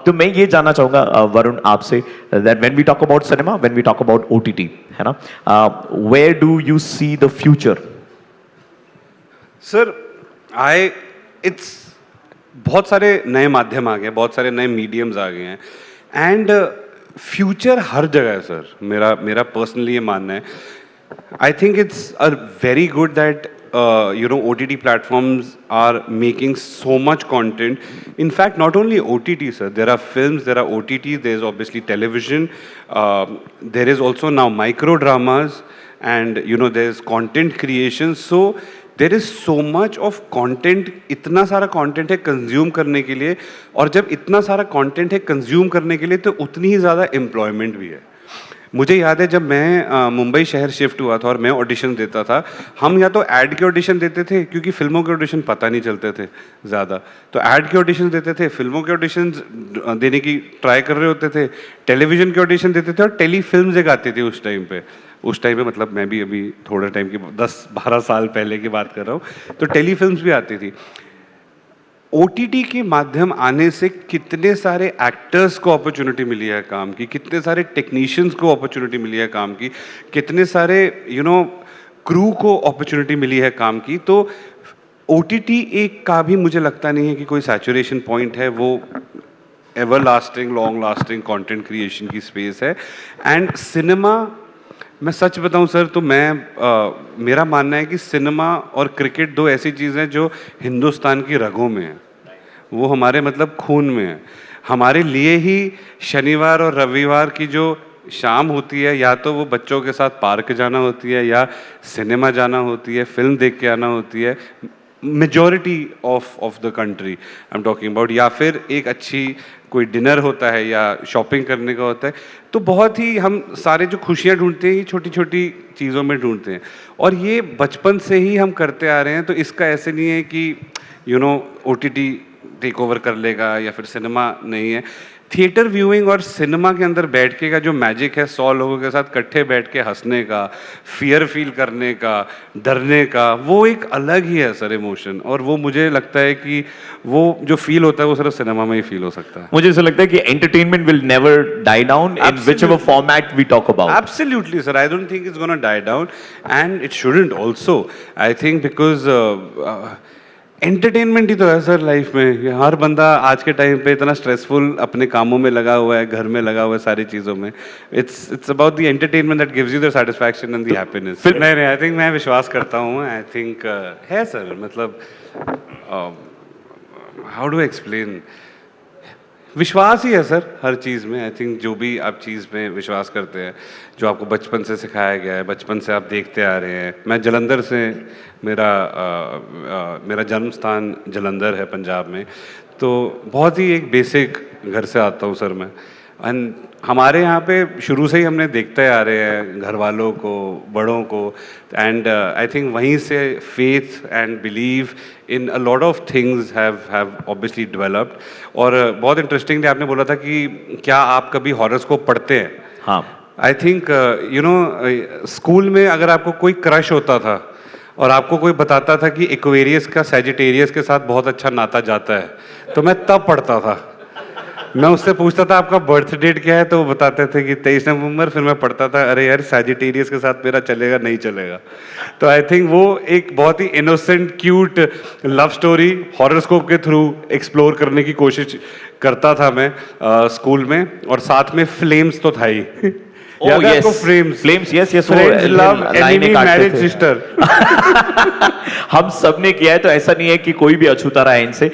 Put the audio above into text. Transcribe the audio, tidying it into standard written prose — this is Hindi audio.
तो मैं ये जानना चाहूंगा वरुण आपसे that when we talk about cinema, when we talk about OTT, है ना, where do you see the future? Sir it's बहुत सारे नए माध्यम आ गए, बहुत सारे नए मीडियम्स आ गए हैं एंड फ्यूचर हर जगह है सर। मेरा पर्सनली ये मानना है। I think it's a very good that OTT platforms are making so much content. In fact, not only OTT, sir. There are films, there are OTTs, there is obviously television. There is also now micro dramas, and there is content creation. So there is so much of content. इतना सारा content है consume करने के लिए, और जब इतना सारा content है consume करने के लिए, तो उतनी ही ज़्यादा employment भी है। मुझे याद है जब मैं मुंबई शहर शिफ्ट हुआ था और मैं ऑडिशन देता था, हम या तो ऐड के ऑडिशन देते थे, क्योंकि फिल्मों के ऑडिशन पता नहीं चलते थे ज़्यादा, तो ऐड के ऑडिशन देते थे, फिल्मों के ऑडिशन देने की ट्राई कर रहे होते थे, टेलीविज़न के ऑडिशन देते थे, और टेली फिल्म्स एक आती थी उस टाइम पे मतलब मैं भी अभी थोड़े टाइम की 10-12 साल पहले की बात कर रहा हूँ, तो टेली फिल्म्स भी आती थी। OTT के माध्यम आने से कितने सारे एक्टर्स को अपॉर्चुनिटी मिली है काम की, कितने सारे टेक्नीशियंस को अपॉर्चुनिटी मिली है काम की, कितने सारे क्रू को अपॉर्चुनिटी मिली है काम की। तो OTT एक का भी मुझे लगता नहीं है कि कोई सैचुरेशन पॉइंट है, वो ever lasting long lasting content creation की स्पेस है। एंड सिनेमा, मैं सच बताऊं सर, तो मेरा मानना है कि सिनेमा और क्रिकेट दो ऐसी चीज़ें हैं जो हिंदुस्तान की रगों में है, वो हमारे मतलब खून में है। हमारे लिए ही शनिवार और रविवार की जो शाम होती है, या तो वो बच्चों के साथ पार्क जाना होती है, या सिनेमा जाना होती है, फिल्म देख के आना होती है, majority of the country I am talking about, या फिर एक अच्छी कोई डिनर होता है या शॉपिंग करने का होता है। तो बहुत ही हम सारे जो खुशियाँ ढूंढते हैं, छोटी छोटी चीज़ों में ढूंढते हैं, और ये बचपन से ही हम करते आ रहे हैं। तो इसका ऐसे नहीं है कि OTT टेक ओवर कर लेगा या फिर सिनेमा नहीं है। थिएटर व्यूइंग और सिनेमा के अंदर बैठ के का जो मैजिक है, 100 लोगों के साथ इकट्ठे बैठ के हंसने का, फियर फील करने का, डरने का, वो एक अलग ही है सर इमोशन। और वो मुझे लगता है कि वो जो फील होता है वो सिर्फ सिनेमा में ही फील हो सकता है। मुझे ऐसा लगता है कि entertainment will never die down in whichever format we talk about. Absolutely sir, I don't think it's gonna die down, and it shouldn't also. I think because entertainment ही तो है सर लाइफ में। हर बंदा आज के टाइम पे इतना स्ट्रेसफुल अपने कामों में लगा हुआ है, घर में लगा हुआ है, सारी चीज़ों में। It's about the entertainment that gives you the satisfaction and the happiness. नहीं, आई थिंक मैं विश्वास करता हूँ। आई थिंक है सर, मतलब हाउ डू एक्सप्लेन, विश्वास ही है सर हर चीज़ में। आई थिंक जो भी आप चीज़ में विश्वास करते हैं, जो आपको बचपन से सिखाया गया है, बचपन से आप देखते आ रहे हैं। मैं जलंधर से, मेरा जन्म स्थान जलंधर है पंजाब में, तो बहुत ही एक बेसिक घर से आता हूँ सर मैं। एंड हमारे यहाँ पे शुरू से ही हमने देखते आ रहे हैं घर वालों को, बड़ों को, एंड आई थिंक वहीं से faith and believe in a lot of things have obviously developed. और बहुत इंटरेस्टिंगली आपने बोला था कि क्या आप कभी हॉरोस्कोप पढ़ते हैं? हाँ, आई थिंक स्कूल में अगर आपको कोई क्रश होता था और आपको कोई बताता था कि एक्वेरियस का सैजिटेरियस के साथ बहुत अच्छा नाता जाता है, तो मैं तब पढ़ता था। मैं उससे पूछता था आपका बर्थ डेट क्या है, तो वो बताते थे कि 23 नवंबर। फिर मैं पढ़ता था, अरे यार सैजिटेरियस के साथ मेरा चलेगा नहीं चलेगा। तो आई थिंक वो एक बहुत ही innocent cute love story horoscope के थ्रू एक्सप्लोर करने की कोशिश करता था मैं स्कूल में। और साथ में फ्लेम्स तो था ही। याद है आपको flames? Yes, friends love enemy marriage sister. हम सब ने किया है, तो ऐसा नहीं है कि कोई भी अछूता रहा है इनसे।